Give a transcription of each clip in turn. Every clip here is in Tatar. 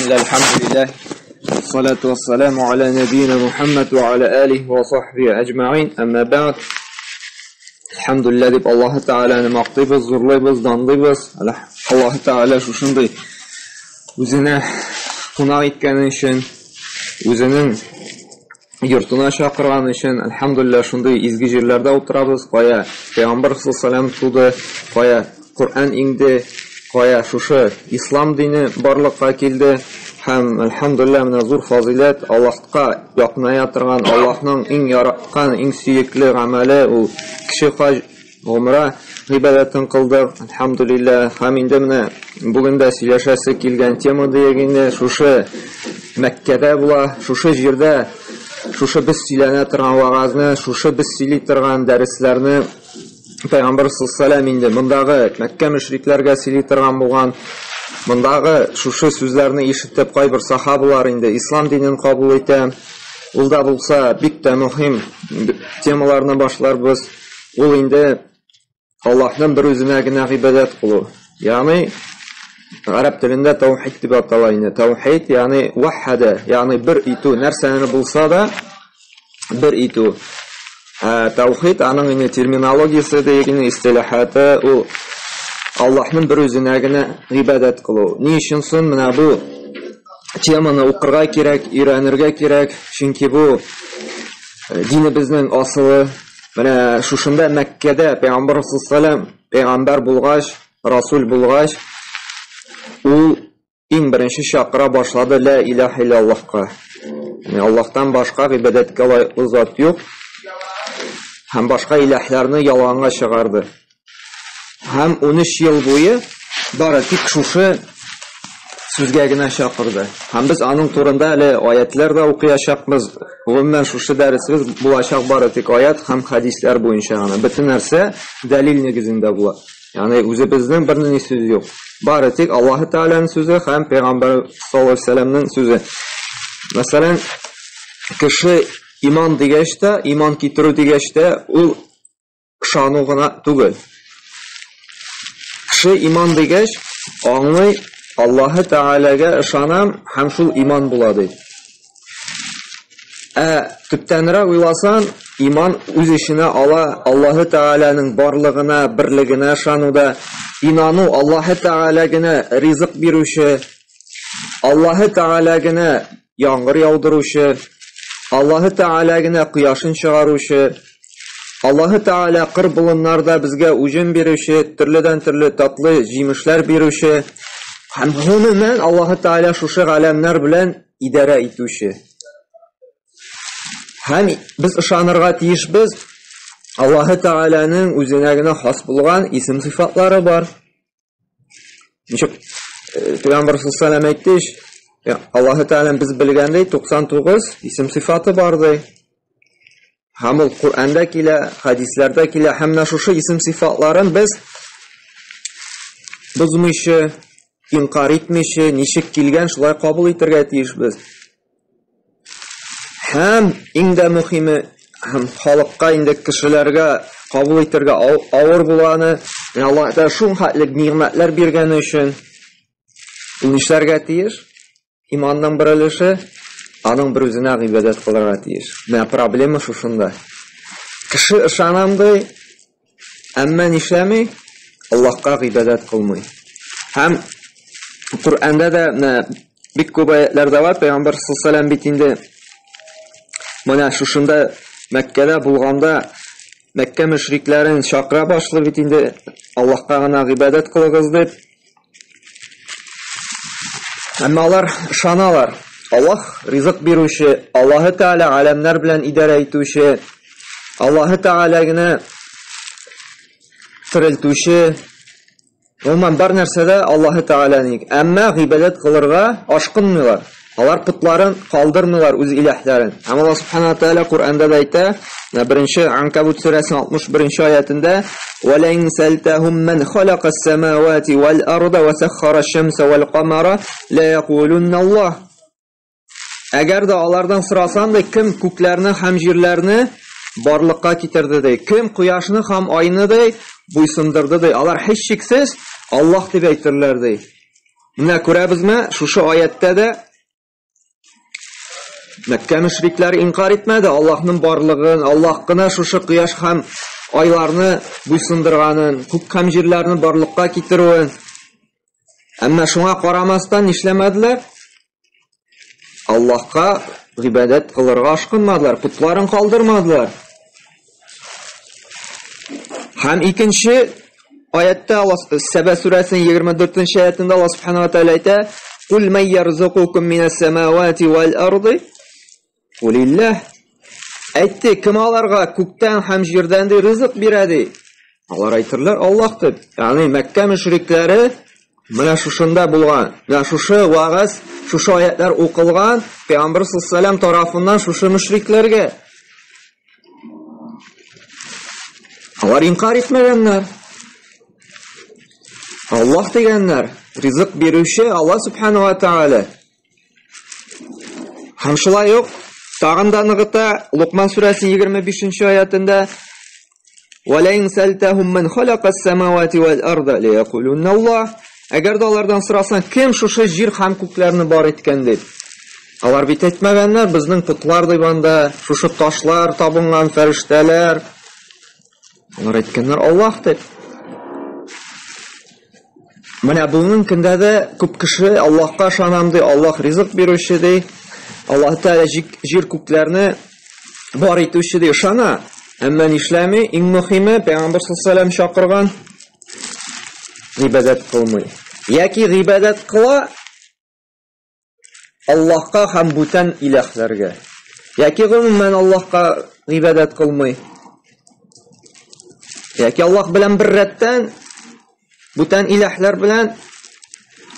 Bismillah, alhamdulillah. Salatu wassalamu ala nabiyina Muhammad wa ala alihi wa sahbihi ajma'in. Amma ba'd. Alhamdulillah deb Alloh taolani maqtaymiz, zo'rlaymiz, danlaymiz. Alloh taolo shunday o'zini qonaq etgani uchun, o'zining yurtuna chaqirgani uchun alhamdulillah shunday izgi yerlarda o'tiramiz. Qoya payg'ambar sollallohu alayhi vasallam tu'di, qoya Qur'on indi, qoya shusha islom dini borliqqa keldi. Ham alhamdulillah mana zo'r fazilat Allohga yoqnaya turgan, Allohning eng yaratgan, eng suyukli amali u kishi haj umra ibodatini qildik. Alhamdulillah. Ham endi mana bugunda сөйләшәсе kelgan tema deganda shusha Makkada bo'la, shusha yerda shusha biz сөйләнә торган вагаzni, shusha biz сөйли торган дәрисләрне Peygamber sallallahu aleyhi ve sellem indi. Mundagı Mekke müşriklerge сөйли торган булган Mundagı şuşu sözlerini işitip kayber sahabalar indi. İslam dinini kabul ete. Ул да булса бик тә мөһим темаларны башларбыз. Ул инде Аллаһның бер үзенә генә гыйбадат кылу. Ягъни араб телендә таухид дип атала инде. Таухид ягъни вахада, ягъни бер итү, нәрсәне булса да бер итү. Таухид аның инде терминологиясе дигән истилахаты ул Аллаһның бер үзенә генә гыйбадат кылу. Ни өчен соң менә бу теманы укырга кирәк, өйрәнергә кирәк, чөнки бу динебезнең асылы. Менә шушында Мәккәдә Пәйгамбәр саллаллаһу алейһи ва саллям пәйгамбәр булгач, расул булгач, ул иң беренче чакыра башлады ла илаһа иллаллаһка. Аллаһтан башка гыйбадәткә лаеклы зат юк. Һәм башка илаһларны ялганга чыгарды. Һәм 13 ел буе бары тик шушы сүзгә генә чакырды. Һәм без аның турында әле аятлар да укыячакбыз. Гомумән шушы дәресебез булачак бары тик аят һәм хадислар буенча гына. Бөтен нәрсә дәлил нигезендә була. Ягъни үзебезнең бернинди сүз юк. Бары тик Аллаһ Тааланың сүзе һәм Пәйгамбәр саллаллаһу алейһи ва салламның сүзе. Мәсәлән, кеше иман дигәч тә, иман китерү дигәч тә ул ышану гына түгел. Кеше иман дигәч, аңлый Аллаһ Таалага ышанам һәм шул иман була ди. Төптәнрәк уйласан, иман үз иченә ала Аллаһ Тааланың барлыгына, берлегенә ышануда, инану Аллаһ Таалага ризык бирүче, Аллаһ Таалага яңгыр яудыручы, Аллаһ Таалага кояшын чыгаручы, Аллаһ Таала кыр булыннарда безгә уҗым бирүче, төрледән-төрле татлы җимешләр бирүче, һәм гомумән Аллаһ Таала шушы галәмнәр белән идара итүче. Һәм без ышанырга тиешбез, Аллаһ Тааланың үзенә генә хас булган исем-сыйфатлары бар. Ничек Пәйгамбәр саллаллаһу алейһи ва саллям әйтте, Аллаһ Тааланың без белгәндәй 99 исем-сыйфаты бар ди. Һәм ул Куръанда килә, хадисларда килә, һәм шушы исем-сыйфатларын без бозмыйчы, инкар итмичә, ничек килгән шулай кабул итәргә тиешбез. Һәм иң дә мөһиме, һәм халыкка инде кешеләргә кабул итәргә авыр булганы, Аллаһ та шул хәтлек нигъмәтләр биргәне өчен ул нишләргә тиеш? Иманның бер өлеше аның бер үзенә гыйбадат кылырга тиеш. Менә проблема шушында. Кеше ышанам ди, әмма нишләми? Аллаһка гыйбадат кылмый. Һәм Куръанда да бик күп аятларда бар, Пәйгамбәр саллаллаһу алейһи ва саллям бит инде менә шушында Мәккәдә булганда Мәккә мөшрикләрен чакыра башлый бит инде Аллаһка гына гыйбадат кылыгыз дип. Әмма алар ышаналар. Аллаһ ризык бирүче, Аллаһ Таала галәмнәр белән идара итүче, Аллаһ Таала гына терелтүче. Гомумән бар нәрсәдә Аллаһ Тааланың. Әмма гыйбадат кылырга ашкынмыйлар. Алар путларын калдырмыйлар үз илаһларын. Һәм Аллаһ Субханаһу ва Тааля Куръанда да әйтә, 1-нче Анкабут сүрәсенең 61-нче аятында: "Ва лан салтахум ман халаqa as-самавати вал-арда ва саххара ash-shamsa wal-qamara la yaqulunna Аллаһ." Әгәр дә алардан сорасаң да, кем күкләрне һәм җирләрне барлыкка китерде ди, кем кояшны һәм айны ди буйсындырды ди, алар һичшиксез Аллаһ дип әйтерләр ди. Менә күрәбезме, шушы аятта да Мәккә мөшрикләре инкар итмәде Аллаһның барлыгын, Аллаһ кына шушы кояш һәм айларны буйсындырганын, күк һәм җирләрне барлыкка китерүен. Әмма шуңа карамастан нишләмәделәр? Аллаһка гыйбадәт кылырга ашкынмадылар, путларын калдырмадылар. Һәм икенче аятта Саба сүрәсенең 24-нче аятында Аллаһ Субханаһу ва Тааля әйтә: "Кул ман ярзукукум минас-самавати вал-арди?" Кулиллах. Әйтте, кем аларга күктән һәм җирдән ризык бирә ди? Алар әйтерләр, Аллаһ дип. Ягъни Мәккә мөшрикләре менә шушында булган. Менә шушы вагыз, шушы аятлар укылган Пәйгамбер саллаллаһу тарафыннан шушы мөшрикләргә. Алар инкар итмәгәннәр. Аллаһ дигәннәр, ризык бирүче Аллаһ Субханаһу ва Тааля. Һәм шулай ук тагын да ныгыта Лукман сүрәсенең 25-нче аятында: "Валаин салтахум ман халакас-самавати вал-арда лиякулунна Аллаһ". Әгәр дә алардан сорасаң, кем шушы җир һәм күкләрне бар иткән дип. Алар бит әйтмәгәннәр, безнең путлар дип анда, шушы ташлар табынган фәрештәләр. Алар әйткәннәр, Аллаһ дип. Менә бүгенге көндә дә күп кеше Аллаһка ышанам ди, Аллаһ ризык бирүче ди, Аллаһ Тәгалә җир күкләрне бар итүче ди ышана. Әмма нишләми? Иң мөһиме Пәйгамбер саллаллаһу чакырган гыйбадәт кылмый. Яки гыйбадәт кыла Аллаһка һәм бүтән илаһләргә. Яки гомумән Аллаһка гыйбадәт кылмый. Яки Аллаһ белән бер рәттән бүтән илаһлар белән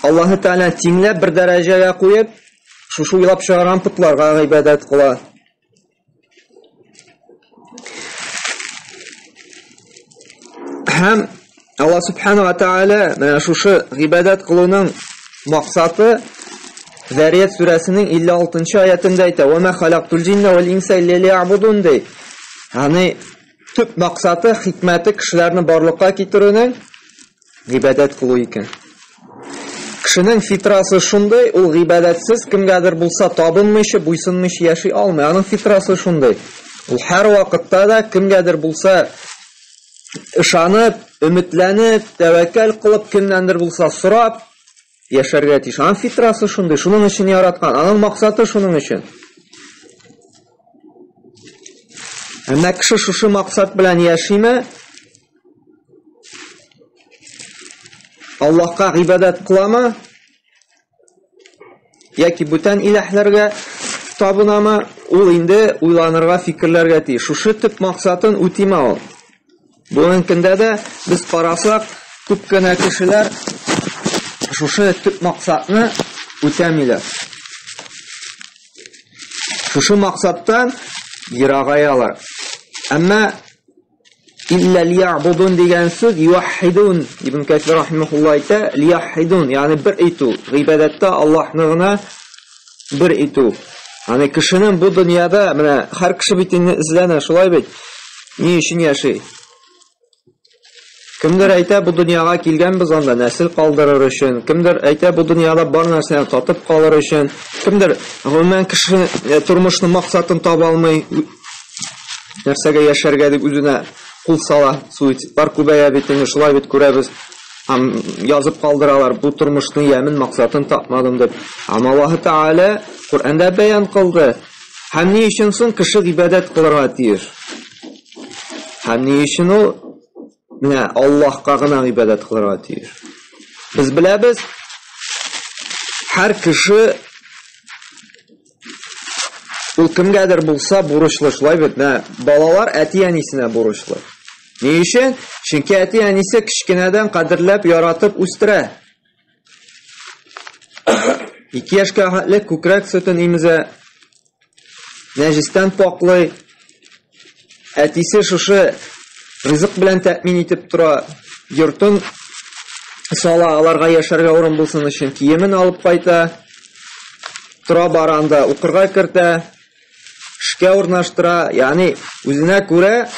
Аллаһ Тәгалә тиңләп бер дәрәҗәгә куеп, шушы уйлап чыгарган путларга гыйбадәт кыла. Һәм Аллаһ Субханаһу ва Тааля менә шушы гыйбадәт кылуның максаты Зарiyat сүрәсенең 56-нчы аятында әйтә: "Ва ма халактул җинна вал инса илля лиябудун" ди. Ягъни төп максаты, хикмәте кешеләрне барлыкка китерүнең гыйбадәт кылу икән. Кешенең фитрасы шундый, ул гыйбадәтсез кемгәдер булса табынмыйча, буйсынмыйча яши алмый. Аның фитрасы шундый. Ул һәр вакытта да кемгәдер булса ышанып, өметләнеп, тәвәккәл кылып, кемнәндер булса сорап яшәргә тиеш. Аның фитрасы шундый, шуның өчен яраткан. Аның максаты шуның өчен. Әмма кеше шушы максат белән яшиме? Аллаһка гыйбадәт кыламы? Яки бүтән илаһләргә табынамы? Ул инде уйланырга, фикерләргә тиеш. Шушы төп максатын үтиме ул? Бүгенге көндә дә без карасак, күп кенә кешеләр шушы төп максатны үтәмиләр. Шушы максаттан ерагаялар. Әмма илля лиябудун дигән сүз юахидун. Ибн Кәсир рахимахуллаһ әйтә, лиябудун, ягъни бер итү. Гыйбадәттә Аллаһны гына бер итү. Ягъни кешенең бу дөньяда, менә һәр кеше бит изләнә, шулай бит. Ни өчен яши? Кемдер әйтә, бу дөньяга килгәнбез анда нәсел калдырыр өчен. Кемдер әйтә, бу дөньяда бар нәрсәне татып калыр өчен. Кемдер гомумән кеше тормышның максатын таба алмый, нәрсәгә яшәргә дип үзенә кул сала. Суицидлар күбәя бит, шулай бит күрәбез. Һәм язып калдыралар, бу тормышның ямин максатын тапмадым дип. Әмма Аллаһ Тәгалә Куръанда бәян кылды. Һәм ни өчен соң кеше гыйбадәт кылырга тиеш? Һәм ни өчен ул менә Аллаһка гына гыйбадәт кылырга тиеш? Без беләбез, һәр кеше ул кемгәдер булса бурычлы, шулай бит. Балалар әти-әнисенә бурычлы. Ни өчен? Чөнки әти-әнисе кичкенәдән кадерләп, яратып үстерә. 2 яшькә хәтле күкрәк сөтен имезә, нәҗистән паклый. Әтисе шушы ризык белән тәэмин итеп тора, йортын сала, аларга яшәргә урын булсын өчен киемен алып кайта, тора баранда укырга кертә, эшкә урнаштыра, ягъни үзенә күрә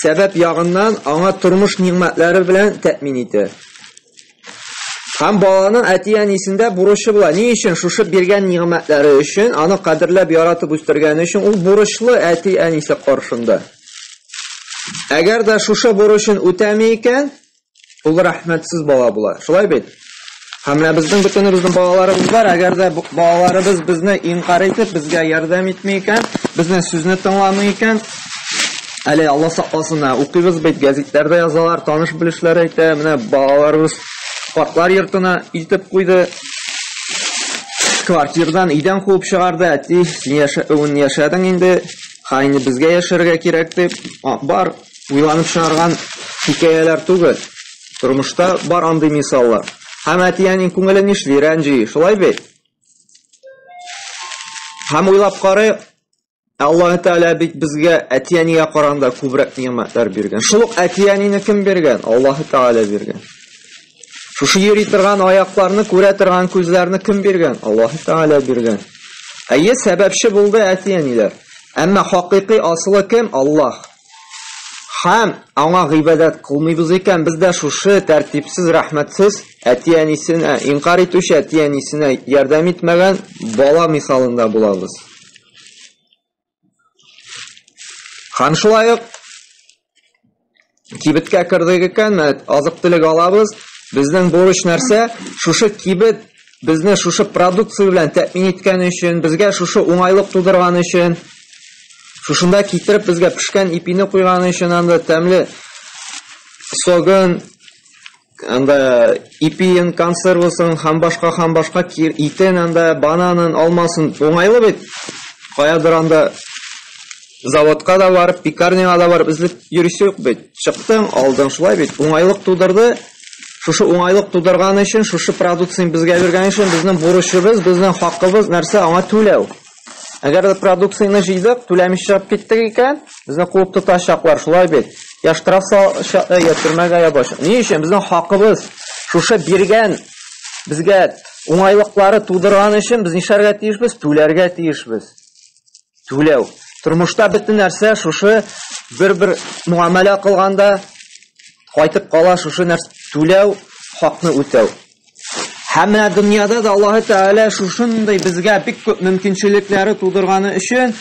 сәбәп ягыннан аңа тормыш нимәтләре белән тәэмин итә. Һәм баланың әти-әнисендә бурычы була. Ни өчен? Шушы биргән нигъмәтләре өчен, аны кадерләп яратып үстергәне өчен ул бурычлы әти-әнисе каршында. Әгәр дә шушы бурычын үтәми икән, ул рәхмәтсез бала була. Шулай бит? Һәм безнең бөтенебезнең балаларыбыз бар. Әгәр дә балаларыбыз безне инкар итеп, безгә ярдәм итми икән, безнең сүзне тыңламый икән, әле Алла сакласын, укыйбыз бит, гәзитләрдә язалар, таныш-белешләр әйтә, менә балаларыбыз картлар йортына илтеп куйды. Квартирадан идән куып чыгарды. Әти, син яшәдең инде, инде безгә яшәргә кирәк дип, бар, уйланып чыгарган хикәяләр түгел. Тормышта бар андый мисаллар. Һәм әти-әнинең күңеле нишли, рәнҗи, шулай бит? Һәм уйлап карый, Аллаһ Тәгалә бит безгә әти-әнигә караганда күбрәк нигъмәтләр биргән. Шул әти-әнине кем биргән? Аллаһ Тәгалә биргән. Шушы йөри торган аякларны, күрә торган күзләрне кем биргән? Аллаһ Тәгалә биргән. Әйе, сәбәпче булды әти-әниләр. Әмма хакыйкый асылы кем? Аллаһ. Һәм аңа гыйбадат кылмыйбыз икән, бездә шушы тәртипсез, рәхмәтсез әти-әнисенә, инкар итүче әти-әнисенә ярдәм итмәгән бала мисалында булабыз. Һәм шулай ук кибеткә кирдек икән, азык-төлек алабыз. Безнең бурыч нәрсә? Шушы кибет безне шушы продукция белән тәэмин иткән өчен, безгә шушы уңайлык тудырган өчен, шушында китереп безгә пешкән ипине куйган өчен, анда тәмле согын, анда ипиен, консервасын, һәм башка итен, анда бананын, алмасын, уңайлы бит. Каядыр анда заводка да барып, пекарняга да барып эзләп йөрисең бит. Чыктың, алдың, шулай бит. Уңайлык тудырды. Шушы уңайлык тудырган өчен, шушы продукцияны безгә биргән өчен безнең бурычыбыз, безнең хакыбыз нәрсә? Аңа түләү. Әгәр дә продукцияны җыйдык, түләмичә чыгып киттек икән, безне куып тотачаклар, шулай бит. Я штраф салачак, я төрмәгә я баша. Ни өчен? Безнең хакыбыз, шушы биргән безгә уңайлыклары тудырган өчен без нишәргә тиешбез? Түләргә тиешбез. Түләү. Тормышта бөтен нәрсә шушы бер муамәлә кылганда кайтып кала, шушы нәрсә түләү, хакны үтәү. Һәм менә дөньяда да Аллаһ Тәгалә шушындай безгә бик күп мөмкинчелекләре тудырганы өчен,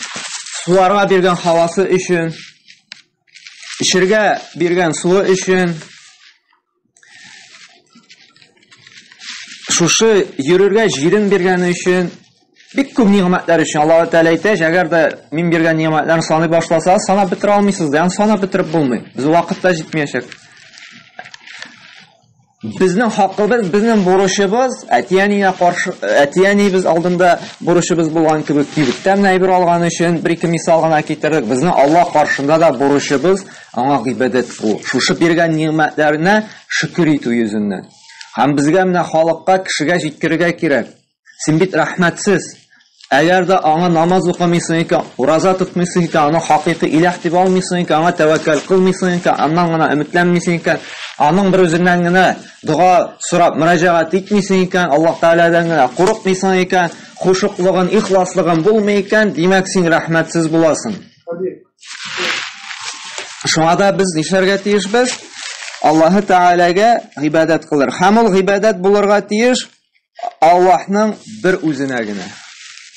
суларга биргән һавасы өчен, ишергә биргән суы өчен, шушы йөрергә җирен биргәне өчен, бик күп нигъмәтләр өчен Аллаһ Тәгалә әйтә, әгәр дә мин биргән нигъмәтләрне саный башласа, санап бетерә алмыйсыз, ягъни санап бетереп булмый. Без вакытта җитмәячәк. Безнең хакыбыз, безнең бурычыбыз, әти-әнигә каршы, әти-әнибез алдында бурычыбыз булган кебек, кибеттән әйбер алган өчен бер-ике мисал гына китердек. Безнең Аллаһ каршында да бурычыбыз аңа гыйбадат кылу. Шушы биргән нигъмәтләренә шөкер итү йөзеннән. Һәм безгә менә халыкка, кешегә җиткерергә кирәк. Син бит рәхмәтсез. Әгәр дә аңа намаз укымыйсың икән, ураза тотмыйсың икән, аны хакыйкый илаһ дип алмыйсың икән, аңа тәвәккәл кылмыйсың икән, аннан гына өметләнмисең икән, аның бер үзеннән генә дуга сорап мөрәҗәгать итмисең икән, Аллаһ Тәгаләдән генә курыкмыйсың икән, хушуклыгын, ихласлыгын булмый икән, димәк син рәхмәтсез буласың. Шуңа да без нишләргә тиешбез? Аллаһ Тәгаләгә гыйбадат кылыр. Һәм ул гыйбадат булырга тиеш Аллаһның бер үзенә генә.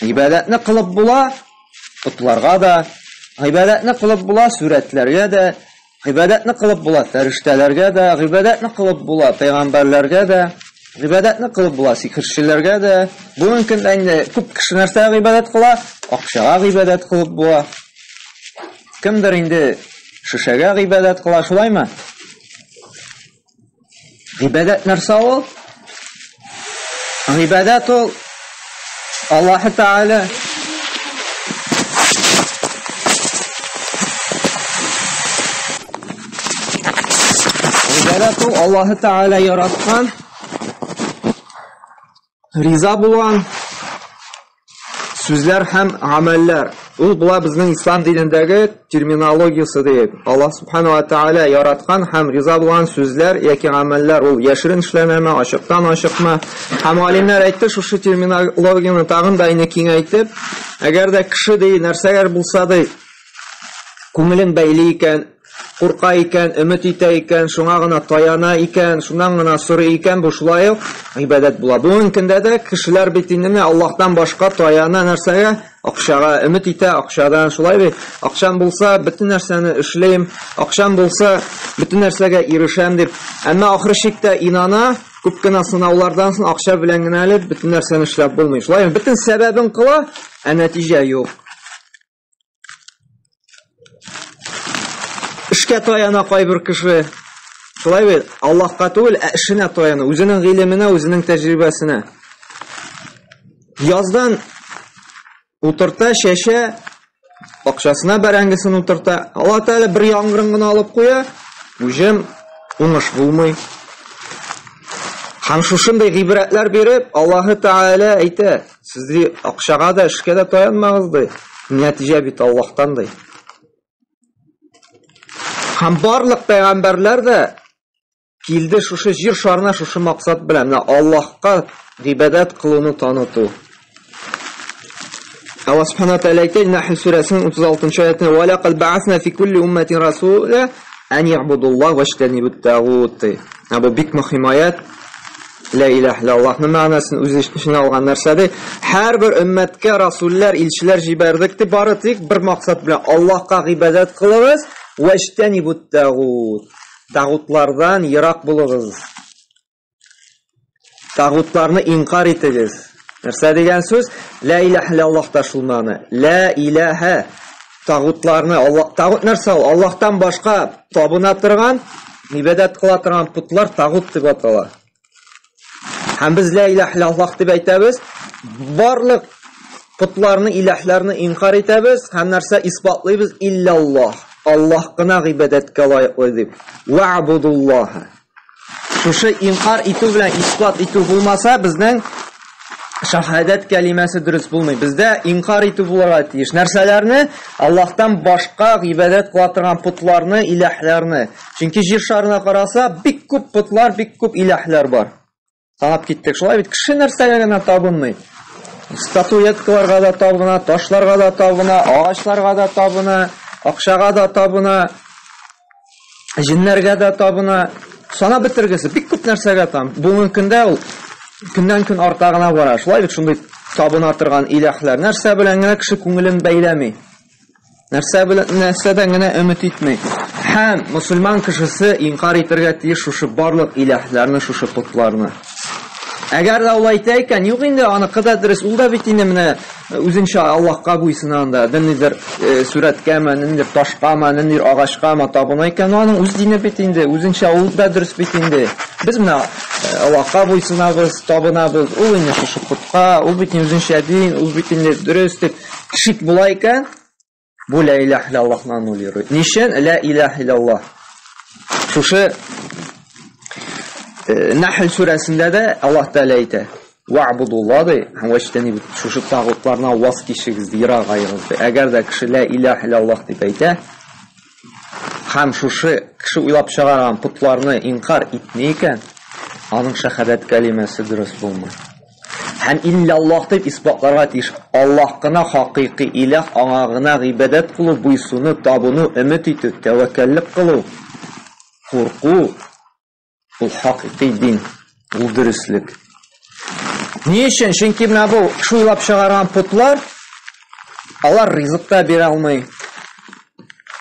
Гыйбадатны кылып була путларга да, гыйбадатны кылып була сүрәтләргә дә, гыйбадатны кылып була фәрештәләргә дә, гыйбадатны кылып була пәйгамбәрләргә дә, гыйбадатны кылып була сихерчеләргә дә. Бүген көндә инде күп кеше нәрсәгә гыйбадат кыла? Акчага гыйбадат кылып була. Кемдер инде шишәгә гыйбадат кыла, шулаймы? Гыйбадат нәрсә ул? Гыйбадат ул Аллаһ Тәгалә гыйбадат ул Аллаһ Тәгалә яраткан, риза булган сүзләр һәм гамәлләр. Ул була безнең ислам динендәге терминологиясы дип. Аллаһ Субханаһу ва Тәгалә яраткан һәм риза булган сүзләр яки гамәлләр ул яшерен эшләнәме, ачыктан ачыкмы? Һәм алимнәр әйтте, шушы терминологияны тагын да инде киңәйтеп, әгәр дә кеше ди нәрсәгә булса да күңелен бәйли икән, курка икән, өмет итә икән, шуңа гына таяна икән, шуннан гына сорый икән, бу шулай ук гыйбадәт була. Бүген көндә дә кешеләр бит инде Аллаһтан башка таяна нәрсәгә? Акчага өмет итә, акчадан шулай бит. Акчам булса, бөтен нәрсәне эшләйм, акчам булса, бөтен нәрсәгә ирешәм дип. Әмма ахыр чиктә инана, күп кенә сынаулардан соң акча белән генә әле бөтен нәрсәне эшләп булмый. Шулай бөтен сәбәбен кыла, ә нәтиҗә юк. Эшкә таяна кайбер кеше. Шулай бит, Аллаһка түгел, эшенә таяна, үзенең гыйлеменә, үзенең тәҗрибәсенә. Яздан утырта, шәшә, акчасына бәрәңгесен утырта. Алла Тәгалә бер яңгырын гына алып куя, үҗем уңыш булмый. Һәм шушындай гыйбрәтләр биреп, Аллаһы Тәгалә әйтә, сез акчага да, эшкә дә таянмагыз ди. Нәтиҗә бит Аллаһтан ди. Һәм барлык пәйгамбәрләр дә килде шушы җир шарына шушы максат белән, Аллаһка гыйбадәт кылуны таныту. Allah subhanahu wa ta'ala aytadi Nahl surasining 36-oyatida "Va laqad ba'athna fi kulli ummatin rasula an ya'budulloha wa yajtanibut taghut." Bu bik muhim oyat. La ilaha illallohning ma'nosini o'z ishini olgan narsadir. Har bir ummatga rasullar, elchilar jibardik deb bari tik bir maqsad bilan Allohga ibodat qilamiz va yajtanibut taghut. Tag'utlardan yiroq bo'lamiz. Tag'utlarni inkor etamiz. Нәрсә дигән сүз? La ilaha illalloh та шул мәгънә. La ilaha тагутларны тагут нәрсә ул? Аллаһтан башка табына торган, ибадат кыла торган путлар тагут дип атала. Һәм без la ilaha illalloh дип әйтәбез. Барлык путларны, илаһларны инкар итәбез, һәм нәрсә исбатлыйбыз? Иллаллах. Аллаһ гына ибадәткә лаеклы дип. Вa'будуллаха. Шушы инкар итү белән исбат итү булмаса, безнең шахадат кәлимәсе дөрес булмый. Бездә инкар итү булырга тиеш. Нәрсәләрне? Аллаһтан башка гыйбадат кыла торган путларны, илаһларны. Чөнки җир шарына караса, бик күп путлар, бик күп илаһлар бар. Санап киттек. Шулай бит кеше нәрсәгә генә табынмый. Статуэткаларга да табына, ташларга да табына, агачларга да табына, акчага да табына, җиннәргә да табына. Санап бетергесе бик күп нәрсәгә табына. Бүген көндә ул Күннән-көн артагына бара. Шулай бит шундый табына торган илаһлар нәрсә белән генә кеше күңелен бәйләми. Нәрсәдән генә өмет итми. Һәм мусульман кешесе инкар итәргә тиеш шушы барлык илаһларны, шушы путларны. Әгәр дә ул әйтә икән, юк инде аныкы да дөрес, ул да бит инде менә үзенчә Аллаһка буйсынанда, нидер сүрәткәме, нидер ташкамы, нидер агачкамы табына икән, аның үз дине бит инде, үзенчә ул да дөрес бит инде. Без менә Аллаһка буйсынабыз, табынабыз, ул инде шушы путка, ул бит үзенчә дин, ул бит инде дөрес дип шик була икән, бу ла илаһа иллаллаһнан улый. Нишен ла илаһа иллаллаһ. Шушы Nahl surasында да Аллаһ Тәгалә әйтә: "Вa'будуллаһи ва җтанибут." Шушы тагутларына ваз кишегез, ерак айгыз. Әгәр дә кеше ла илаһа иллаллаһ дип әйтә, һәм шушы кеше уйлап чыгарган путларны инкар итми икән, аның шахадат кәлимәсе дөрес булмый. Һәм иллаллаһ дип исбатларга тиеш. Аллаһ гына хакыйкый илаһ, аңа гына гыйбадат кылу, буйсыну, табыну, өмет итү, тәвәккәллек кылу, курку. Ул хакыйкый дин, ул дөреслек. Ни өчен? Чөнки менә бу шуйлап чыгарган путлар, алар ризык та бирә алмый.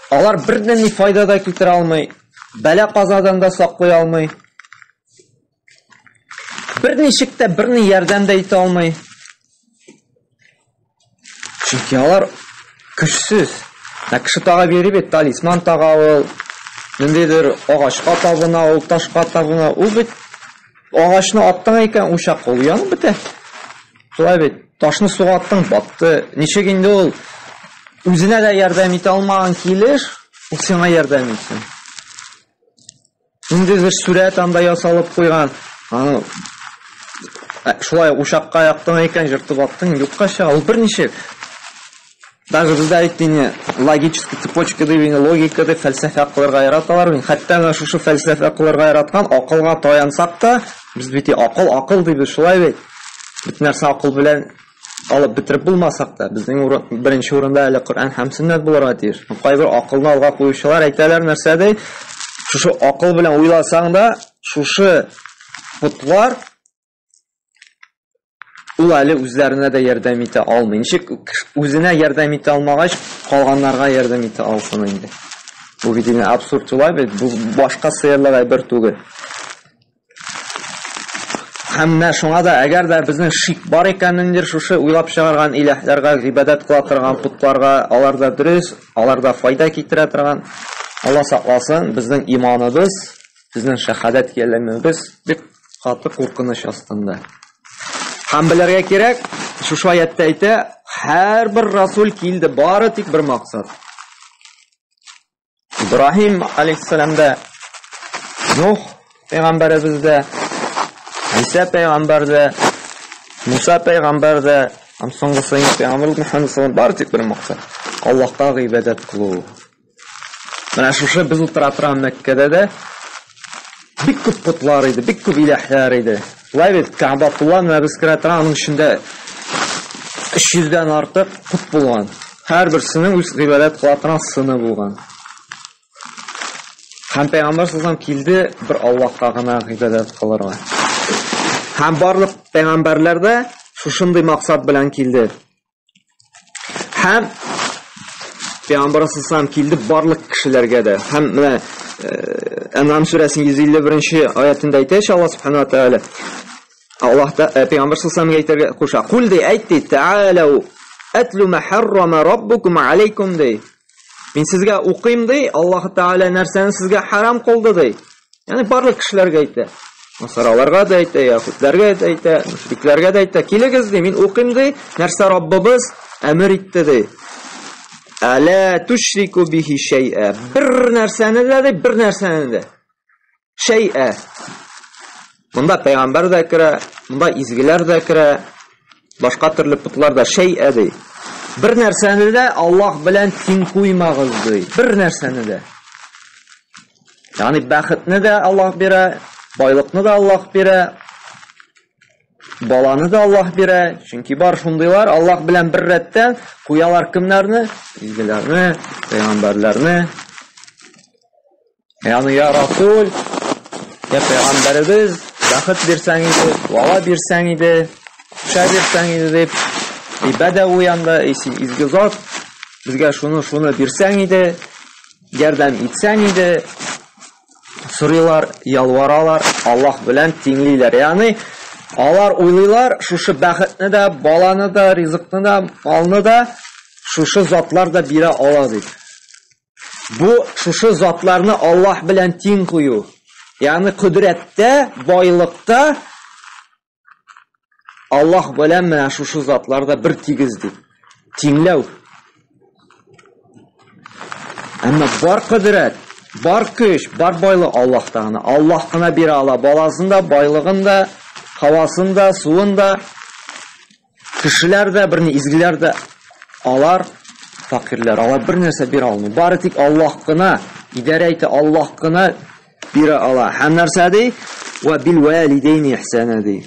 Алар бердән ни файда да китерә алмый. Бәла казадан да саклый алмый. Берничек тә берни ярдәм дә итә алмый. Чөнки алар көчсез. Кеше тага биреп бит, талисман тага ул. Ниндидер агачка табына, ул ташка табына, ул бит агачны аттың икән, ушак ул янып бетә. Шулай бит, ташны суга аттың, батты. Ничек инде ул үзенә дә ярдәм итә алмаган килеш, ул сиңа ярдәм итсен. Ниндидер сүрәт анда ясалып куйган, аны шулай ушакка яктың икән, җыртып аттың, юкка чыга, ул берничек. Даже бездә әйтүне логический цепочка дип, логика дип фәлсәфә кылырга яраталар. Хәтта шушы фәлсәфә кылырга яраткан акылга таянсак та, без бит акыл дип шулай бит. Бит нәрсә акыл белән алып бетереп булмасак та, безнең беренче урында әле Коръән һәм Сөннәт булырга тиеш. Кайбер акылны алга куючылар әйтәләр нәрсәдә? Шушы акыл белән уйласаң да, шушы путлар ул әле үзләренә дә ярдәм итә алмый. Ничек үзенә ярдәм итә алмагач, калганнарга ярдәм итә алсын инде. Бу бит абсурд түгел бит, бу башка сыерлык әйбер түгел. Һәм шуңа да әгәр дә безнең шик бар икәнендер, шушы уйлап чыгарган иләһләргә гыйбадат кыла торган путларга, аларда дөрес, аларда файда китерә торган, Алла сакласын, безнең иманыбыз, безнең шәһадәт кәлимәбез бик каты куркыныч астында. Һәм белергә кирәк, шушы аятта әйтә, һәрбер расул килде, бары тик бер максат. Ибраһим алейһиссаламда, Нух пәйгамбәребездә, Иса пәйгамбәрдә, Муса пәйгамбәрдә, һәм соңгысы пәйгамбер Мөхәммәд саллаллаһу бары тик бер максат. Аллаһка гыйбадат кылу. Менә шушы без утыра торган Мәккәдә дә бик күп путлар иде, бик күп иләһләр иде. Улай бит Кәгъбәтулла менә без керә торган аның эчендә 300-дән артык пут булган. Һәрберсенең үз гыйбадат кыла торган сыны булган. Һәм пәйгамбер саллаллаһу килде бер Аллаһка гына гыйбадат кылырга. Һәм барлык пәйгамбәрләр дә шушындый максат белән килде. Һәм Пәйгамбер саллаллаһу килде барлык кешеләргә дә. Һәм менә Ан'ам сүрәсенең 151-нче аятында әйтә Алла субханаһу ва тааля. Аллаһ та Пәйгамбер саллаллаһу әйтергә куша. Кул ди әйтте, "Таалау атлу ма харрама раббукум алейкум" ди. Мин сезгә укыйм ди, Аллаһ Таала нәрсәне сезгә харам кылды ди. Ягъни барлык кешеләргә әйтә. Насараларга да әйтә, яһудларга да әйтә, мушрикларга да әйтә. Килегез ди, мин укыйм ди, нәрсә Раббыбыз әмер итте ди. Ала тушрику бихи шай'a. Bir нәрсәне дә, bir нәрсәне дә. Шай'a. Монда пәйгамбер дә керә, монда изгеләр дә керә, башка төрле путлар да шай'a ди. Bir нәрсәне дә Аллаһ белән тиң куймагыз ди. Bir нәрсәне дә. Ягъни бәхетне дә Аллаһ бирә, байлыкны да Аллаһ бирә, баланы да Аллаһ бирә. Чөнки бар шундыйлар Аллаһ белән бер рәттән куялар кемнәрне? Изгеләрне, пәйгамбәрләрне. Ягъни я Расул, я пәйгамбәрбез, бәхет бирсәң иде, вала бирсәң иде, шә бирсәң иде дип, ибадә уянда, изге зат, безгә шуны бирсәң иде, ярдәм итсәң иде. Сорыйлар, ялваралар, Аллаһ белән тиңлиләр. Ягъни алар уйлыйлар, шушы бәхетне дә, баланы да, ризыкны да, малны да шушы затлар да бирә ала дип. Бу шушы затларны Аллаһ белән тиң кую. Ягъни кудрәттә, байлыкта Аллаһ белән менә шушы затларда бер тигез дип. Тиңләү. Әмма бар кудрәт, бар көч, бар байлык Аллаһта гына. Аллаһ кына бирә ала баласын да, байлыгын да, һавасын да, суын да. Кешеләр дә, берни изгеләр дә алар факирләр, алар бер нәрсә бирә алмый. Бары тик Аллаһ кына идарә итә, Аллаһ кына бирә ала. Һәм нәрсә ди? Ва бил валидейни ихсана ди.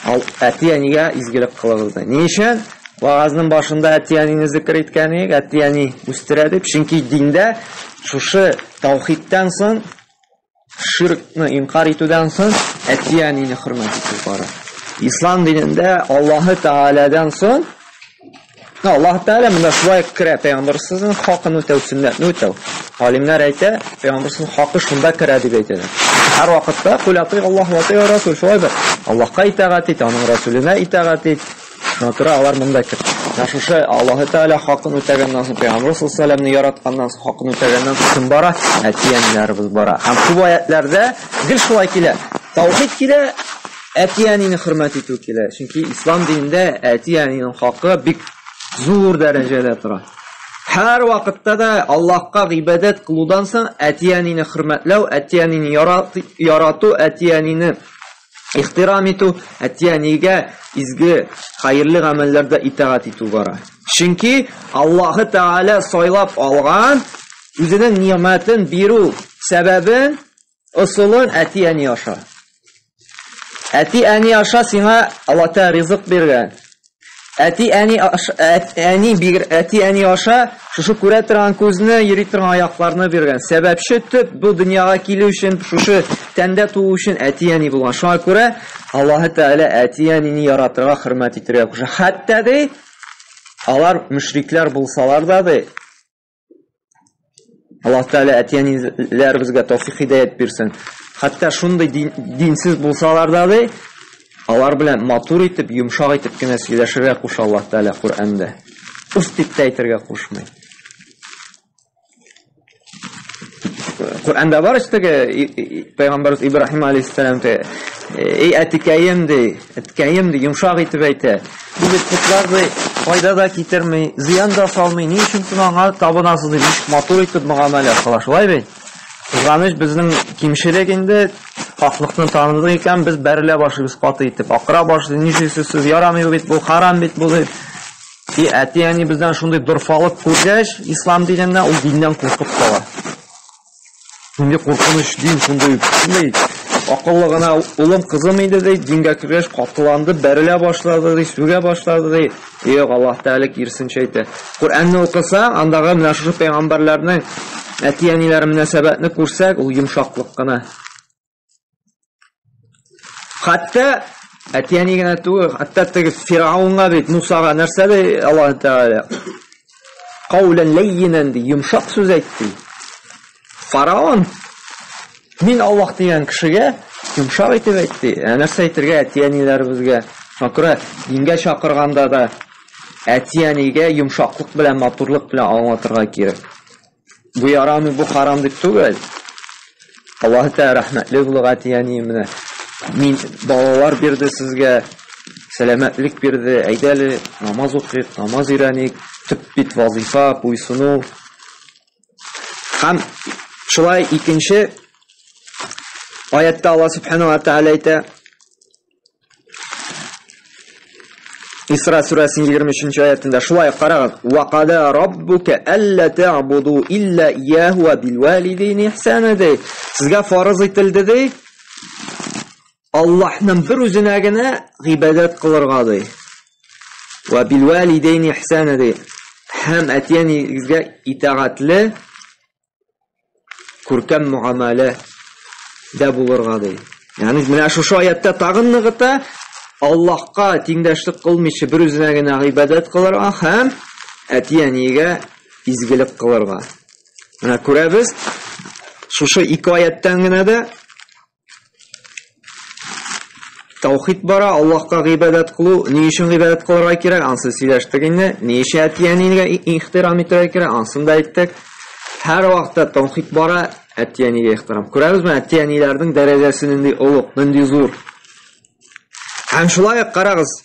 Әти-әнигә изгелек кылыгыз ди. Ни өчен? Вагызның башында әти-әнине зикр иткәнек, әти-әни үстерә дип. Чөнки диндә шушы таухидтан соң, ширкны инкар итүдән соң әти-әнине хөрмәт итү бара. Ислам динендә Аллаһ Тааладан соң Аллаһ Таала монда шулай керә, пәйгамбәрсенең хакын үтәү, сөннәтне үтәү. Галимнәр әйтә, пәйгамбәрсенең хакы шунда керә дип әйтәләр. Һәр вакытта кул ати Аллаһ ва ати Расул шулай бер. Аллаһка итагать ит, аның Расулына итагать ит. Шуңа алар монда кер. Шушы Аллаһ Таала хакын үтәгәннән соң, пәйгамбер саллаллаһу алейһи ва сәлләмне яратканнан соң хакын үтәгәннән соң бара, әти-әниләребез бара. Һәм бу аятларда гел шулай килә. Таухид килә, әти-әнине хөрмәт итү килә. Чөнки ислам динендә әти-әнинең хакы бик зур дәрәҗәдә тора. Һәр вакытта да Аллаһка гыйбадат кылудан соң әти-әнине хөрмәтләү, әти-әнине ярату, әти-әнине ихтирам итү, әти-әнигә изге, хәерле гамәлләрдә итагать итү бара. Чөнки Аллаһ Таала сайлап алган үзенең ниъмәтен бирү сәбәбен, ысулын әти-әни аша. Әти-әни аша сиңа Аллаһ Таала ризык биргән. әни аша шушы күрә торган күзне, йөри торган аякларны биргән. Сәбәпче төп бу дөньяга килү өчен, шушы тәндә туу өчен әни булган. Шуңа күрә Аллаһ Тәгалә әнине яратырга, хөрмәт итәргә куша. Хәтта ди алар мөшрикләр булсалар да ди Аллаһ Тәгалә әниләр безгә тәүфик хидаят бирсен. Хәтта шундый динсез булсалар да ди алар белән матур итеп, йомшак итеп кенә сөйләшергә куша Аллаһ Тәгалә Куръанда. Уф дип әйтергә кушмый. Куръанда бар истеге Пәйгамбәрбез Ибраһим алейһиссалам әткәем ди йомшак итеп әйтә. Бу битләр файда да китермей, зыян да салмый. Ни өчен аңа табынасыз дип матур итеп мөгамәлә кыла. Шулай бит. Кызганыч безнең кимчелек инде хаклыкны таныдык икән, без бәрелә башлыйбыз каты итеп. Акыра башлый, ничесез ярамый бит, бу харам бит бу. Әни бездән шундый дурфалык күргәч, ислам диненә ул диннән куркып кала. Шундый куркыныч дин, шундый акыллы гына улым кызым иде ди, дингә кергәч катыланды, бәрелә башлады ди, сүгә башлады ди. Юк, Аллаһ Тәгалә кирсенчә әйтә. Куръанны укыса, андагы менә шушы пәйгамбәрләрнең әниләре мөнәсәбәтне күрсәк, ул йомшаклык кына. Хәтта әни генә түгел, хәтта теге Фиргаунгә бит, Мусага нәрсә ди Аллаһ Тәгалә? Каулан лаййинан ди, йомшак сүз әйтте. Фараон мин Аллаһ дигән кешегә йомшак итеп әйтте. Нәрсә әйтергә әниләребезгә? Шуңа күрә дингә чакырганда да әнигә йомшаклык белән, матурлык белән аңлатырга кирәк. Бу ярамый, бу харам дип түгел. Аллаһ Тәгалә рәхмәтле булырга әни менә мин балалар бирде сезгә, сәламәтлек бирде, әйдәле намаз укыйк, намаз өйрәник, төп бит вазифа, буйсыну. Һәм шулай икенче аятта Аллаһ Субханаһу ва Тәгалә әйтә, Исра сүрәсенең 23-нче аятында шулай карагыз: "Ва қада раббука алла та'буду илля ияһу ва бил валидейни ихсана". Сезгә фарыз ителде ди, Аллаһның бер үзенә генә гыйбадат кылырга ди. Ва бил валидейни ихсана ди. Һәм әтиянигезгә итагатле, күркәм муамалә дә булырга ди. Ягъни менә шушы аятта тагын ныгыта, Аллаһка тиңдәшлек кылмыйча бер үзенә генә гыйбадат кылырга һәм әтиянигә изгелек кылырга. Менә күрәбез, шушы ике аяттан гына да таухид бара, Аллаһка гыйбадат кылу, ни өчен гыйбадат кылырга кирәк, ансы сөйләштек инде. Ни өчен әтиянигә ихтирам итәргә кирәк, ансын да әйттек. Һәр вакытта таухид бара, әтиянигә ихтирам. Күрәбезме, әтияниләрнең дәрәҗәсе нинди улуг, нинди зур. Һәм шулай карагыз,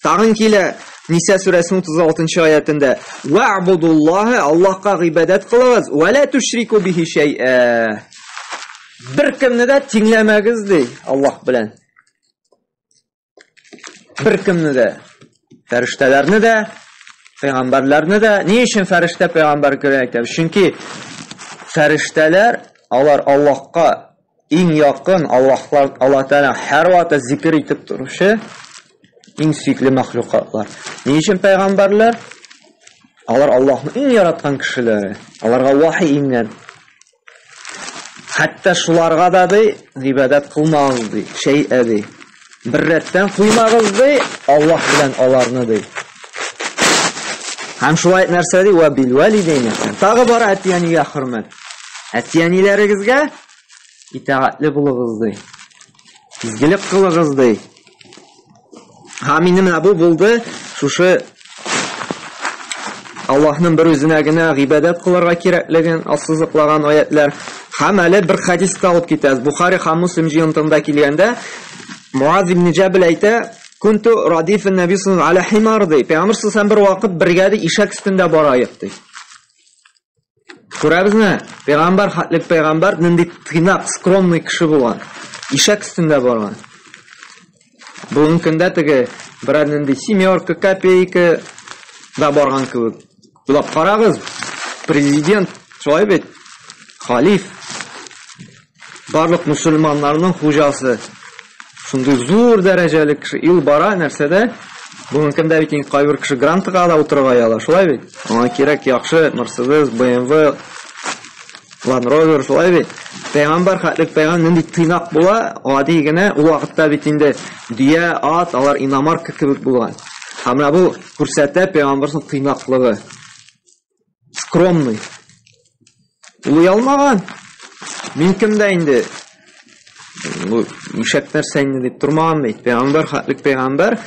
тагын килә Ниса сүрәсенең 36-нчы аятында: "Вa'будуллаһа", Аллаһка гыйбадат кылыгыз, "ва ла тушрику бихи шай'a". Бер кемне дә тиңләмәгез ди Аллаһ белән. Бер кемне дә, фәрештәләрне дә, пәйгамбәрләрне дә. Ни өчен фәрештә пәйгамбәр кирәк әйтәбез? Чөнки фәрештәләр алар Аллаһка иң якын, Аллаһ Тәгалә һәр вакыт зикр итеп торучы иң сөйкле мәхлукатлар. Ни өчен пәйгамбәрләр? Алар Аллаһның иң яраткан кешеләре. Аларга вахи ингән. Хәтта шуларга да ди гыйбадат кылмагыз ди, шәй'a ди. Бер рәттән куймагыз ди, Аллаһ белән аларны ди. Һәм шулай нәрсә ди? "Ва бил валидейни". Тагы бар әтиянигә хөрмәт. Әтияниләрегезгә итагатлы булыгыз ди. Изгелек кылыгыз ди. Һәм инде бу булды шушы Аллаһның бер үзенә генә гыйбадат кылырга кирәклеген ассызыклаган аятлар. Һәм әле бер хадисты алып китәбез. Бухари һәм Муслим җыентында килгәндә Муаз ибн Җабал әйтә: "Кунту радифан набий саллаллаху алейхи химар" ди. Пәйгамбер саллаллаху бер вакыт бергә ишәк өстендә барайык ди. Күрәбезме? Пәйгамбер хатлык пәйгамбер нинди тыйнак, скромный кеше булган. Ишәк өстендә барган. Бүген көндә теге бер нинди семерка, копейка да барган кебек. Булап карагыз, президент, шулай бит, халиф, барлык мусульманнарның хуҗасы. Шундый зур дәрәҗәле кеше ил бара нәрсәдә? Бүгін кімдә бит инде кайбер кеше грантыга да утырга ала, шулай бит? Аңа кирәк яхшы Mercedes, BMW, Land Rover, шулай бит? Пәйгамбәр хәтлек пәйгамбер нинди тыйнак була, гади генә ул вакытта бит инде дөя, ат, алар иномарка кебек булган. Һәм бу күрсәтә пәйгамбәрнең тыйнаклыгы. Скромный. Ул ялмаган. Мин кемдә инде? Бу ишәк нәрсә инде дип тормаган бит. Пәйгамбер хәтлек пәйгамбер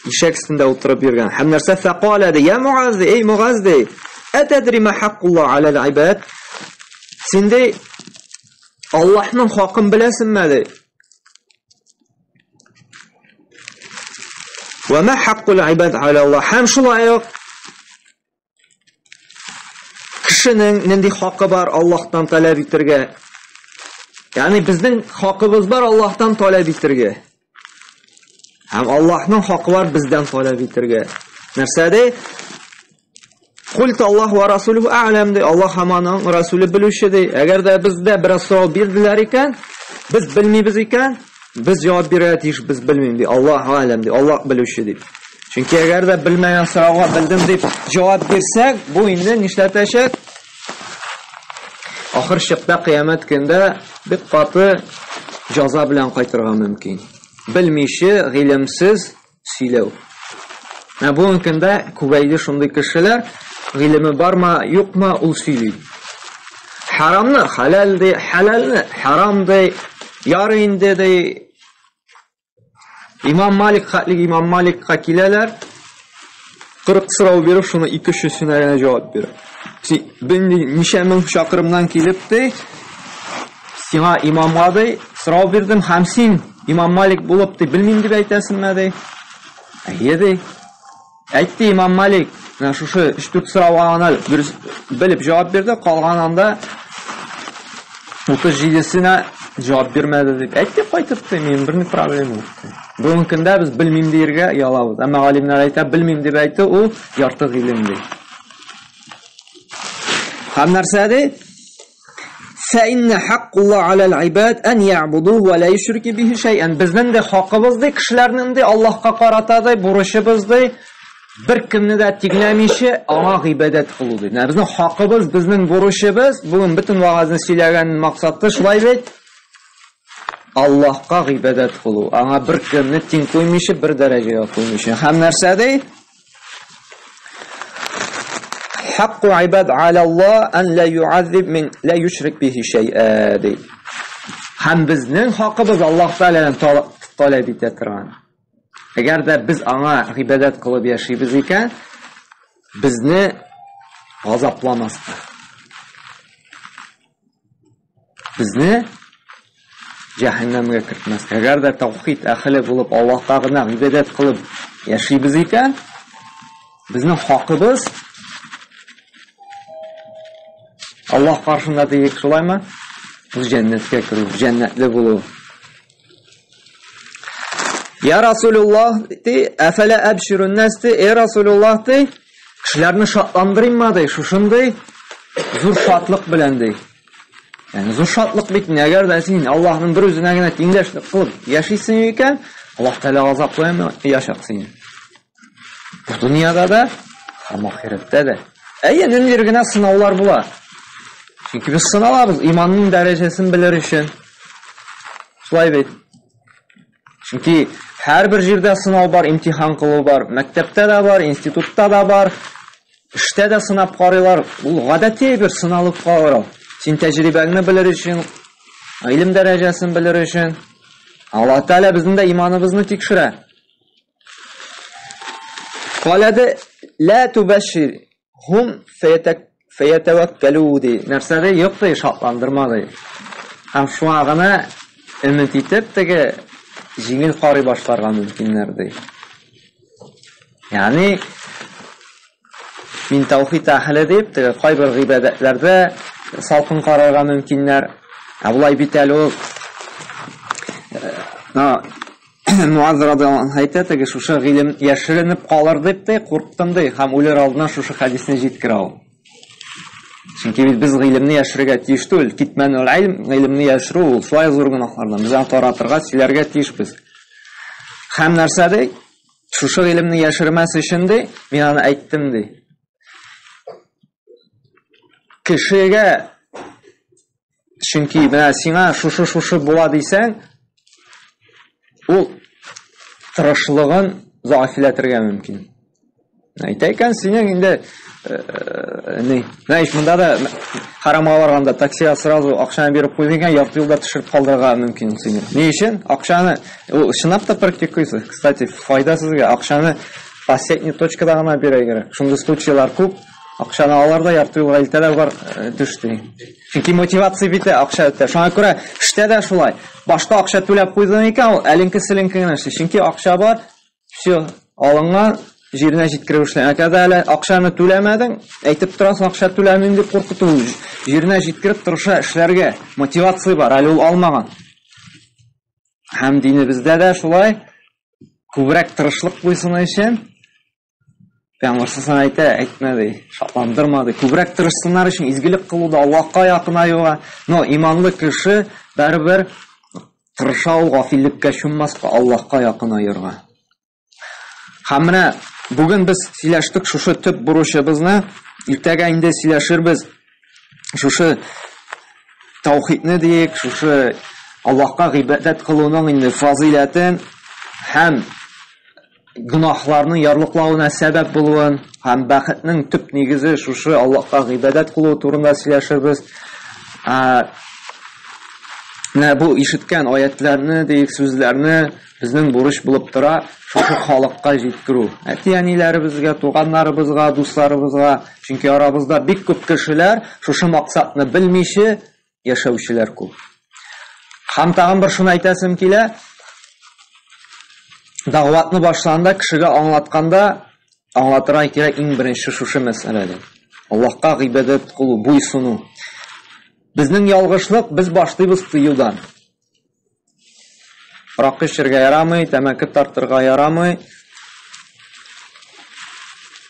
ишәк өстендә утырып йөргән. Һәм нәрсә фақала ди, я Муаз, эй Муаз ди, атадри ма хаққуллаһ аля ал-ибад? Синде Аллаһның хакын беләсеңме ди? Ва ма хаққул ибад аля Аллаһ? Һәм шулай ук кешенең нинди хакы бар Аллаһтан таләп итәргә? Ягъни безнең хакыбыз бар Аллаһтан таләп итәргә. Һәм Аллаһның хакы бар бездән таләп итәргә. Нәрсә ди? Култ Аллаһ ва расулуһу а'лам ди. Аллаһ һәм аның расулы белүче ди. Әгәр дә бездә бераз сорау бирделәр икән, без белмибез икән, biz җавап бирә тиеш, без белмим ди. Аллаһ а'лам ди. Аллаһ белүче ди. Чөнки әгәр дә белмәгән сорауга белдем дип җавап бирсәк, бу инде нишләтәчәк? Ахыр чыкта кыямәт көндә бик каты җәза белән кайтырга мөмкин. Белмичә, гыйлемсез сөйләү. Бүгенге көндә күбәйде шундый кешеләр, гыйлеме бармы, юкмы, ул сөйли. Харамны халал ди, халалны харам ди, ярый инде ди. Имам Малик хәтлек Имам Маликка киләләр, 40 сорау биреп, шуны 200-сенә генә җавап бирә. Бен ничә мең чакрымнан килеп ди, сиңа имамга ди, сорау бирдем, һәм син Имам Малик булып ди, белмим дип әйтәсеңме ди? Әйе. Әйтте Имам Малик, менә шушы 3-4 сорауга гына белеп җавап бирде, калганында 37-сенә җавап бирмәде дип. Әйтте, кайтып ди, мин берни проблема юк. Бүгенге көндә без белмим диергә ялабыз. Әмма галимнәр әйтә, белмим дип әйтте, ул ярты гыйлем ди. Һәм нәрсә ди? فإن حق الله على العباد أن يعبدوه ولا يشرك به شيئا. Безнең дә хакыбыз ди, кешеләрнең дә Аллаһка карата ди, бурычыбыз ди, бер кемне дә тигнәмичә аңа гыйбадәт кылу ди. Безнең хакыбыз, безнең бурычыбыз, бүген бөтен вагызны сөйләгән максаты шулай бит. Аллаһка гыйбадәт кылу, аңа бер кемне тиң куймыйча, бер дәрәҗәгә куймыйча. Һәм нәрсә ди? حق عباد على الله أن لا يعذب من لا يشرك به شيئا دي. Һәм безнең хакыбыз Аллаһ Тәгаләдән таләп итә торган. Әгәр дә без аңа гыйбадәт кылып яшибез икән, безне газапламаска. Безне җәһәннәмгә кертмәскә. Әгәр дә таухид әһле булып Аллаһка гына гыйбадәт кылып яшибез икән, безнең хакыбыз Аллаһ каршында диек, шулаймы? Бу җәннәткә кирү, җәннәтле булу. Я Расулуллаһ ти, афала абширун нас ти, эй Расулуллаһ ти, кешеләрне шатландырыйммы ди, шушындый зур шатлык белән ди. Ягъни зур шатлык бит, әгәр дә син Аллаһның бер үзенә генә тиңдәшлек кылып яшисең икән, Аллаһ Тәгалә газаплыймы яшаксың. Бу дөньяда да, һәм ахирәттә дә. Нинди генә сынаулар була. Чөнки без сыналабыз иманның дәрәҗәсен белер өчен. Шулай бит. Чөнки һәрбер җирдә сынау бар, имтихан кылу бар, мәктәптә дә бар, институтта да бар, эштә дә сынап карыйлар. Ул гадәти бер сыналып карау. Син тәҗрибәңне белер өчен, илм дәрәҗәсен белер өчен. Аллаһ Тәгалә безнең дә иманыбызны тикшерә. Калады ла тубашир хум фәятәвәккәлу ди. Нәрсә ди? Юк ди, шатландырма ди. Һәм шуңа гына өмет итеп, теге җиңел карый башларга мөмкиннәр ди. Ягъни мин таухид әһле дип, теге кайбер гыйбадәтләрдә салкын карарга мөмкиннәр. Абулай бит әле ул Муаз радиллаһу анһу әйтә, теге шушы гыйлем яшеренеп калыр дип тә курктым ди, һәм үлер алдына шушы хәдисне җиткерә ул. Чөнки без гыйлемне яшерергә тиеш түгел, китмәнүл илм, гыйлемне яшерү ул шулай зур гынаһлардан. Без аны таратырга, сөйләргә тиешбез. Һәм нәрсә ди? Шушы илемне яшермәс өчен ди, мин аны әйттем ди. Кешегә чөнки менә сиңа шушы була дисәң, ул тырышлыгын заифләтергә мөмкин. Әйтәйкән синең инде Знаешь, монда да харамга барганда таксига сразу акчаны биреп куйган, ярты юлда төшереп калдырырга мөмкин сине. Ни өчен? Акчаны чынлап та практикуйсыз. Кстати, файда сезгә акчаны последний точкада гына бирә кирәк. Шундый случайлар күп. Акчаны аларда ярты юлга илтәләр бар төште. Чөнки мотивация бит акча үтә. Шуңа күрә эштә дә шулай. Башта акча түләп куйдың икән, ул әленке-селенке генә эшле. Чөнки акча бар, всё, алынган җиренә җиткереп эшләгән. Әгәр әле акчаны түләмәдең, әйтеп торасың, акча түләмим дип куркыту. Җиренә җиткереп тырыша эшләргә мотивация бар, әле ул алмаган. Һәм динебездә дә шулай күбрәк тырышлык буйсын өчен Пәйгамбәрсен әйтмәде, шатландырмады. Күбрәк тырышсыннар өчен изгелек кылуда, Аллаһка якынаюга. Но иманлы кеше барыбер тырыша ул гафиллеккә чуммаска, Аллаһка якынаерга. Һәм менә бүген без сөйләштек шушы төп бурычыбызны, иртәгә инде сөйләшербез. Шушы таухидны диек, шушы Аллаһка гыйбадәт кылуның инде фазилатын һәм гынахларның ярлыклауына сәбәп булуын һәм бәхетнең төп нигезе шушы Аллаһка гыйбадәт кылу турында сөйләшербез. Менә бу ишеткән аятларны, диек сүзләрне безнең бурыч булып тора шушы халыкка җиткерү. Әти-әниләребезгә, туганнарыбызга, дусларыбызга, чөнки арабызда бик күп кешеләр шушы максатны белмичә яшәүчеләр күп. Һәм тагын бер шуны әйтәсем килә. Дәгъватны башланда кешегә аңлатканда аңлатырга кирәк иң беренче шушы мәсьәләдә. Аллаһка гыйбадәт кылу, буйсыну. Безнең ялгышлык, без башлыйбыз тыюдан. Рак эчәргә ярамый, тәмәке тартырга ярамый,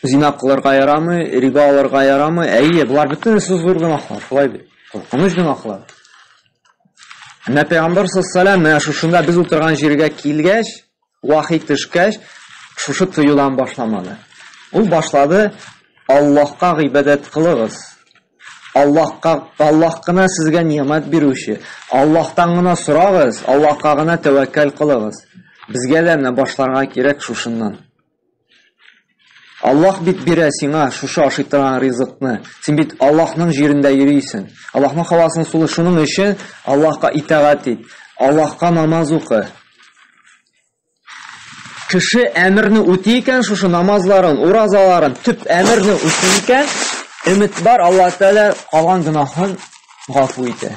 зина кылырга ярамый, риба алырга ярамый. Әйе, булар бөтенесе зур гынахлар, шулай бит. Куркыныч гынахлар. Менә Пәйгамбәр саллаллаһу алейһи шушында без утырган җиргә килгәч, вахи төшкәч, шушы тыюдан башламады. Ул башлады: Аллаһка гыйбадәт кылыгыз. Аллаһ кына сезгә ниъмәт бирүче. Аллаһтан гына сорагыз, Аллаһка гына тәвәккәл кылыгыз. Безгә дә менә башларга кирәк шушыннан. Аллаһ бит бирә сиңа шушы ашый торган ризыкны. Син бит Аллаһның җирендә йөрисең. Аллаһның хавасын сулы, шуның өчен Аллаһка итагать ит. Аллаһка намаз укы. Кеше әмерне үти икән, шушы намазларын, уразаларын, төп әмерне үти икән, өмет бар, Аллаһ Тәгалә калган гынахын гафу итә.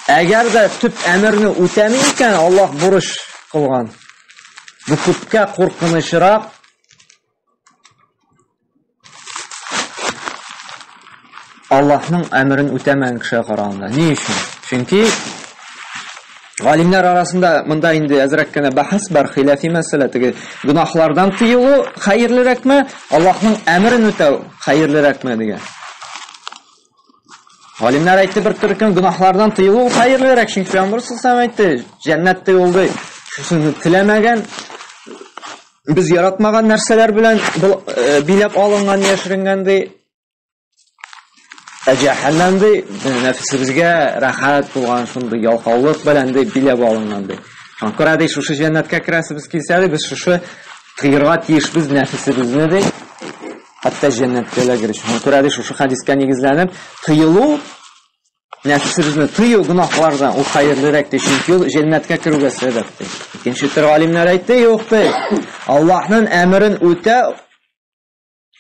Әгәр дә төп әмерне үтәми икән, Аллаһ бурыч кылган. Бу күпкә куркынычрак. Аллаһның әмерен үтәмәгән кешегә караганда. Ни өчен? Чөнки галимнәр арасында монда инде әзрәк кенә бәхәс бар, хилафи мәсьәлә. Теге гынахлардан тыелу хәерлерәкме, Аллаһның әмерен үтәү хәерлерәкме дигән. Галимнәр әйтте бер төркем гынахлардан тыелу хәерлерәк, чөнки Пәйгамбәр саллаллаһу алейһи әйтте, җәннәттә юлды. Шуны теләмәгән, без яратмаган нәрсәләр белән биләп алынган, яшеренгән ди. Җәһәннәм ди, нәфсебезгә рәхәт булган шундый ялкаулык белән ди биләп алынган ди. Шуңа ди шушы җәннәткә керәсебез килсә ди, без шушы тыйырга тиешбез нәфсебезне ди. Хәтта җәннәткә дә кереш. Шуңа ди шушы хәдискә нигезләнеп, тыелу нәфсебезне тыю гынахлардан ул хәерлерәк ди, чөнки ул җәннәткә керүгә сәбәп ди. Икенче төр галимнәр әйтте, юк ди. Аллаһның әмерен үтә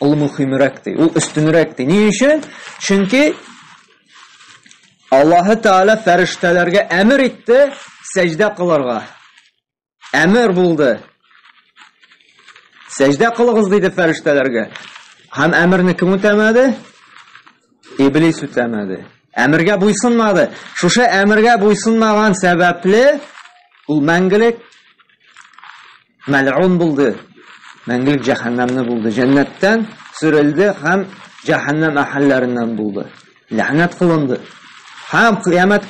ул мөхимрәк ди, ул өстенрәк ди. Ни өчен? Чөнки Аллаһ Тәгалә фәрештәләргә әмер итте сәҗдә кылырга. Әмер булды. Сәҗдә кылыгыз диде фәрештәләргә. Һәм әмерне кем үтәмәде? Иблис үтәмәде. Әмергә буйсынмады. Шушы әмергә буйсынмаган сәбәпле ул мәңгелек мәлъун булды. Мәңгелек җәһәннәмне булды. Җәннәттән сүрелде һәм җәһәннәм әһелләреннән булды. Ләгънәт кылынды. Һәм кыямәт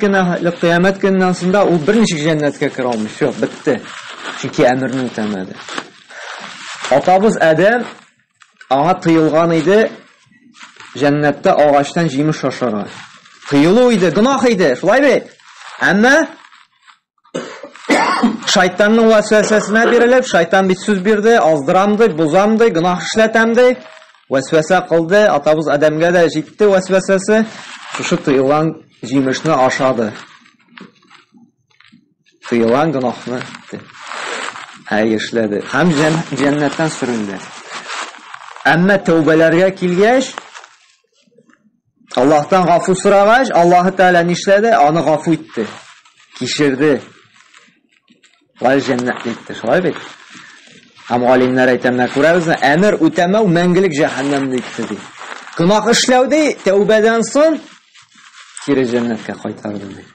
көннән соң ул берничек җәннәткә кирә алмый. Юк, бетте. Чөнки әмерне үтәмәде. Атабыз Адәм аңа тыелган иде җәннәттә агачтан җимеш ашарга. Тыелу иде, гынах иде, шулай бит. Әмма шайтанның вәсвәсәсенә бирелеп, шайтан бит сүз бирде, аздырамды, бузамды, гынах эшләтәмди. Вәсвәсә кылды, атабыз Адәмгә дә җитте вәсвәсәсе. Шушы тыелган җимешне ашады. Тыелган гынахны эшләде. Һәм җәннәттән сүрелде. Әмма тәүбәләргә килгәч, Аллаһтан гафу сорагач, Аллаһ Тәгалә нишләде? Аны гафу итте. Кичерде. Вай җәннәткә итте, шулай бит. Һәм галимнәр әйтәләр, күрәбезме? Әмер үтәмәү мәңгелек җәһәннәмдә итте ди. Гынах эшләүдә тәүбәдән соң кире җәннәткә кайтарды.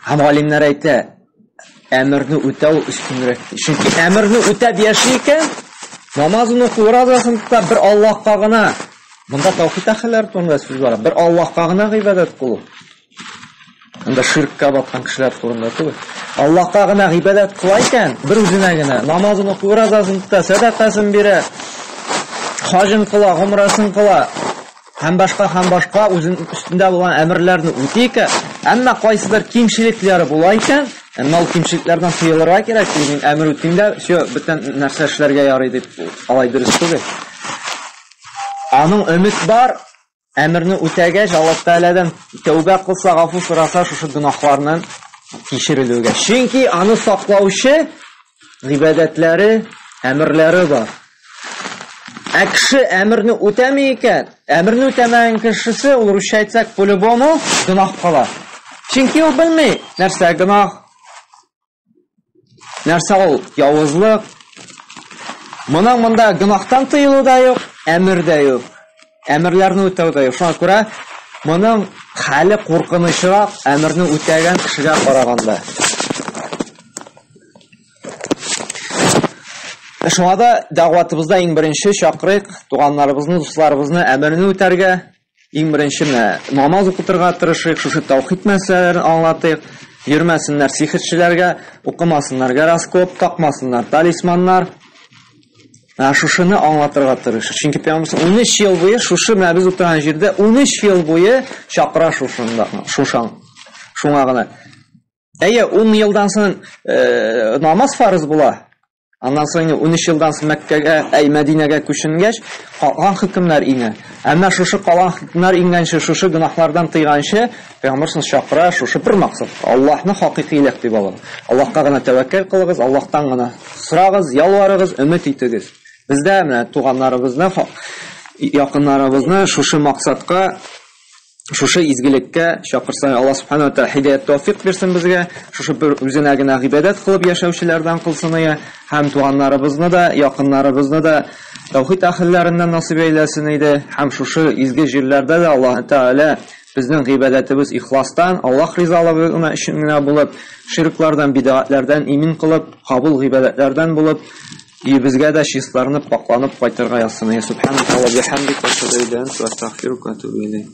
Һәм галимнәр әйтә, әмерне үтәү үстенрәк. Чөнки әмерне үтәп яши икән, намазын укый, уразасын тота, бер Аллаһка гына. Монда таухид әһелләр турында сүз бара. Бер Аллаһка гына гыйбадат кылу. Монда ширккә баткан кешеләр турында түгел. Аллаһка гына гыйбадат кыла икән, бер үзенә генә намазын укый, уразасын тота, садакасын бирә, хаҗын кыла, гомрасын кыла. Һәм башка үзен үстендә булган әмерләрне үти икән, әмма кайсыдыр кимчелекләре була икән, әмма ул кимчелекләрдән тыелырга кирәк. Мин әмер үтимдә, всё, бөтен нәрсә эшләргә ярый дип алай дөрес түгел. Аның өмет бар, әмерне үтәгәч, Аллаһ Тәгаләдән тәүбә кылса, гафу сораса, шушы гынахларның кичерелүгә. Чөнки аны саклаучы гыйбадәтләре, әмерләре бар. Кеше әмерне үтәми икән, әмерне үтәмәгән кешесе, ул русча әйтсәк, по-любому гынах кыла. Чөнки ул белми, нәрсә гынах, нәрсә ул явызлык. Монда гынахтан тыелу да юк, әмер дә юк. Әмерләрне үтәү дә юк. Шуңа күрә моның хәле куркынычрак әмерне үтәгән кешегә караганда. Шуңа да дәгъватыбызда иң беренче чакырык туганнарыбызны, дусларыбызны әмерне үтәргә, иң беренче намаз укытырга тырышыйк, шушы таухид мәсьәләләрен аңлатыйк. Йөрмәсеннәр сихерчеләргә, укымасыннар гороскоп, такмасыннар талисманнар. Шушыны аңлатырга тырышыйк. Чөнки Пәйгамбер 13 ел буе шушы менә без утырган җирдә 13 ел буе чакыра шуңа гына. 10 елдан соң намаз фарыз була. Аннан соң 13 елдан соң Мәккәгә, Мәдинәгә күченгәч, калган хөкемнәр иңә. Әмма шушы калган хөкемнәр иңгәнче, шушы гынахлардан тыйганчы, Пәйгамбер чакыра шушы бер максат. Аллаһны хакыйкыйлык дип алыгыз. Аллаһка гына тәвәккәл кылыгыз, Аллаһтан гына сорагыз, ялварыгыз, өмет итегез. Бездә менә туганнарыбызны, якыннарыбызны шушы максатка, шушы изгелеккә чакырса, Аллаһ Субханаһу ва Тааля һидаят тәвфиқ бирсен безгә. Шушы бер үзенә генә гыйбадат кылып яшәүчеләрдән кылсын ия. Һәм туганнарыбызны да, якыннарыбызны да таухид әһелләреннән насыйп әйләсен иде. Һәм шушы изге җирләрдә дә Аллаһ Тааля безнең гыйбадатыбыз ихластан, Аллаһ ризалыгы өчен генә булып, ширклардан, бидгатьләрдән имин кылып, кабул гыйбадәтләрдән булып, безгә дә числарны пакланып кайтырга ясыны. Субханаллаһи ва бихамдиhi ва астагфирука ва атубу илейк.